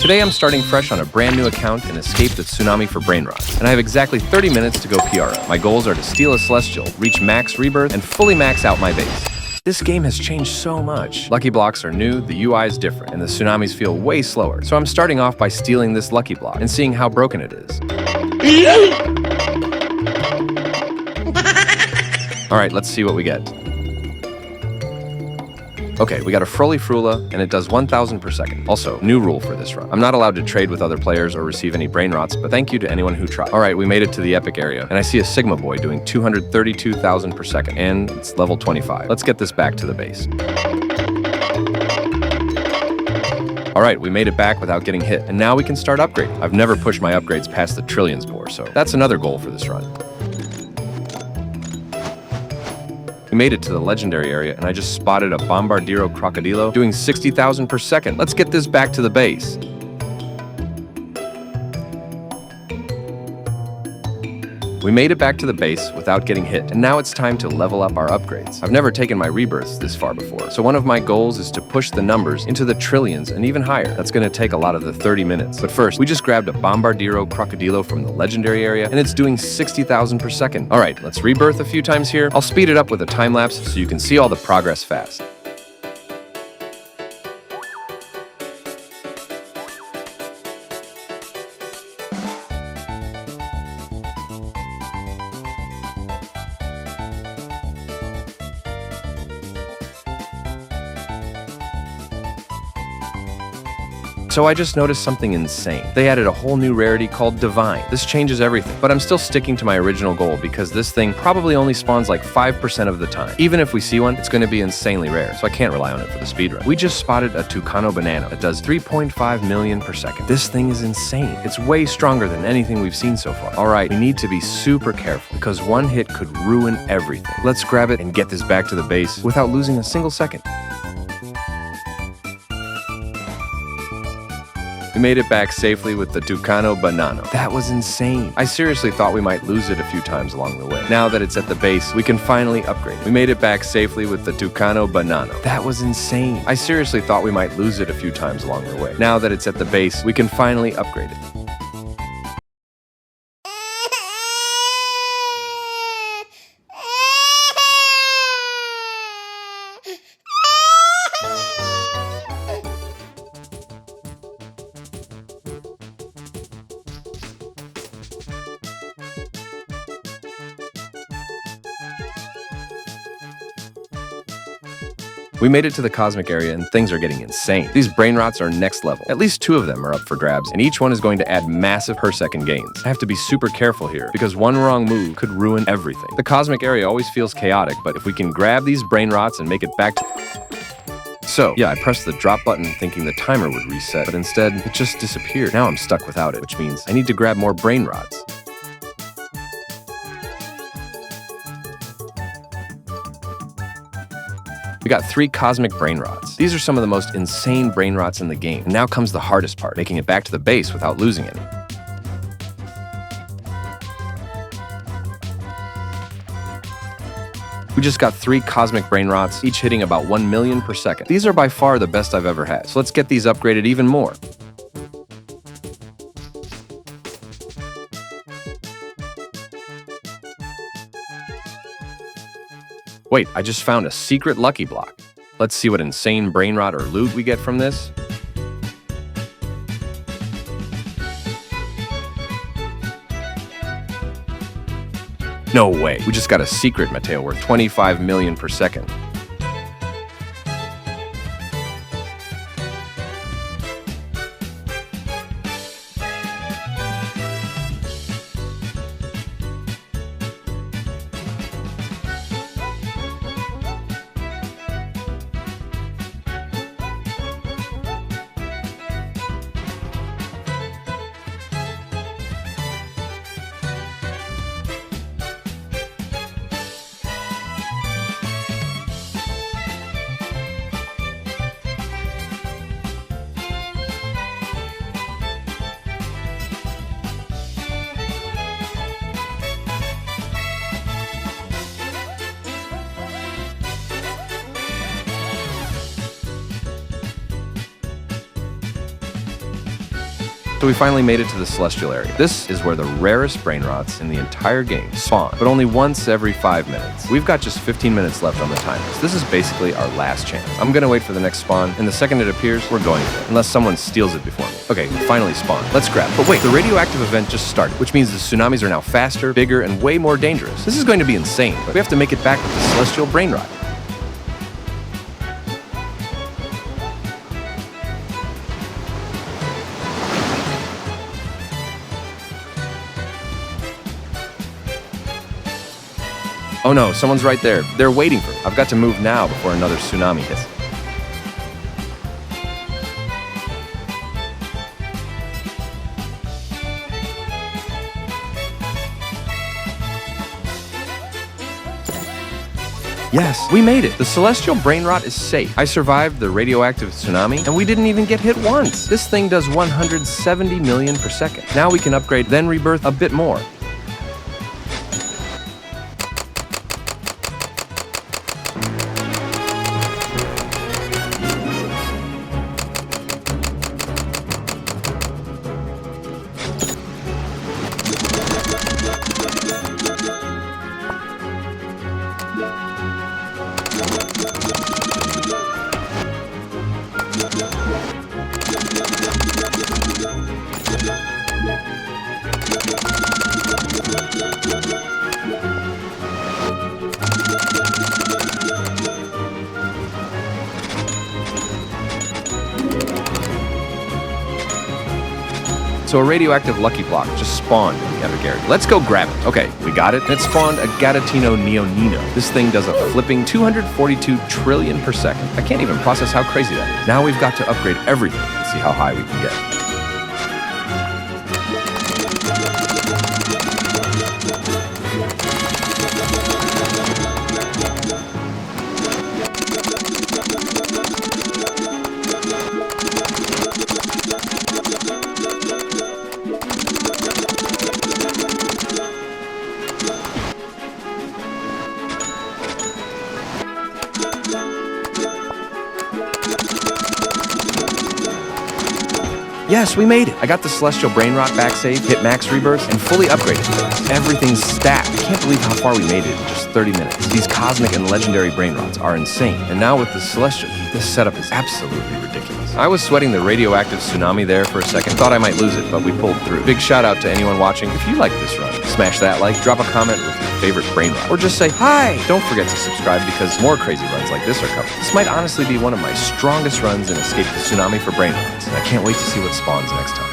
Today I'm starting fresh on a brand new account in Escape the Tsunami for Brainrot, and I have exactly 30 minutes to go PR. My goals are to steal a Celestial, reach max rebirth, and fully max out my base. This game has changed so much. Lucky blocks are new, the UI is different, and the tsunamis feel way slower. So I'm starting off by stealing this lucky block and seeing how broken it is. Alright, let's see what we get. Okay, we got a Froli Frula, and it does 1,000 per second. Also, new rule for this run. I'm not allowed to trade with other players or receive any Brainrots, but thank you to anyone who tried. Alright, we made it to the epic area, and I see a Sigma boy doing 232,000 per second, and it's level 25. Let's get this back to the base. Alright, we made it back without getting hit, and now we can start upgrading. I've never pushed my upgrades past the trillions before, so that's another goal for this run. We made it to the legendary area, and I just spotted a Bombardiro Crocodilo doing 60,000 per second. Let's get this back to the base. We made it back to the base without getting hit, and now it's time to level up our upgrades. I've never taken my rebirths this far before, so one of my goals is to push the numbers into the trillions and even higher. That's going to take a lot of the 30 minutes. But first, we just grabbed a Bombardiro Crocodilo from the legendary area, and it's doing 60,000 per second. Alright, let's rebirth a few times here. I'll speed it up with a time lapse so you can see all the progress fast. So I just noticed something insane. They added a whole new rarity called Divine. This changes everything, but I'm still sticking to my original goal because this thing probably only spawns like 5% of the time. Even if we see one, it's going to be insanely rare, so I can't rely on it for the speedrun. We just spotted a Tucano Banana that does 3.5 million per second. This thing is insane. It's way stronger than anything we've seen so far. Alright, we need to be super careful because one hit could ruin everything. Let's grab it and get this back to the base without losing a single second. We made it back safely with the Tucano Banano. That was insane. I seriously thought we might lose it a few times along the way. Now that it's at the base, we can finally upgrade. We made it back safely with the Tucano Banano. That was insane. I seriously thought we might lose it a few times along the way. Now that it's at the base, we can finally upgrade it. We made it to the cosmic area and things are getting insane. These Brainrots are next level. At least 2 of them are up for grabs, and each one is going to add massive per second gains. I have to be super careful here, because one wrong move could ruin everything. The cosmic area always feels chaotic, but if we can grab these Brainrots and make it back to... So, yeah, I pressed the drop button thinking the timer would reset, but instead, it just disappeared. Now I'm stuck without it, which means I need to grab more Brainrots. We got 3 cosmic Brainrots. These are some of the most insane Brainrots in the game. And now comes the hardest part, making it back to the base without losing any. We just got 3 cosmic Brainrots, each hitting about 1 million per second. These are by far the best I've ever had, so let's get these upgraded even more. Wait, I just found a secret lucky block. Let's see what insane Brainrot or loot we get from this. No way, we just got a secret Mateo worth 25 million per second. So we finally made it to the celestial area. This is where the rarest brainrots in the entire game spawn, but only once every 5 minutes. We've got just 15 minutes left on the timers. This is basically our last chance. I'm gonna wait for the next spawn, and the second it appears, we're going for it, unless someone steals it before me. Okay, we finally spawned. Let's grab it. But wait, the radioactive event just started, which means the tsunamis are now faster, bigger, and way more dangerous. This is going to be insane, but we have to make it back with the celestial brainrot. Oh no, someone's right there. They're waiting for me. I've got to move now before another tsunami hits. Yes, we made it. The celestial brainrot is safe. I survived the radioactive tsunami, and we didn't even get hit once. This thing does 170 million per second. Now we can upgrade, then rebirth a bit more. So a radioactive lucky block just spawned in the epic area. Let's go grab it. Okay, we got it. And it spawned a Gatatino Neonino. This thing does a flipping 242 trillion per second. I can't even process how crazy that is. Now we've got to upgrade everything and see how high we can get. Yes, we made it. I got the celestial brainrot back save, hit max rebirths, and fully upgraded things. Everything's stacked. I can't believe how far we made it in just 30 minutes. These cosmic and legendary brainrots are insane. And now with the celestial, this setup is absolutely ridiculous. I was sweating the radioactive tsunami there for a second. Thought I might lose it, but we pulled through. Big shout out to anyone watching. If you like this run, smash that like, drop a comment with your favorite brainrot, or just say hi. Don't forget to subscribe because more crazy runs like this are coming. This might honestly be one of my strongest runs in Escape the Tsunami for brainrots, and I can't wait to see what spawns next time.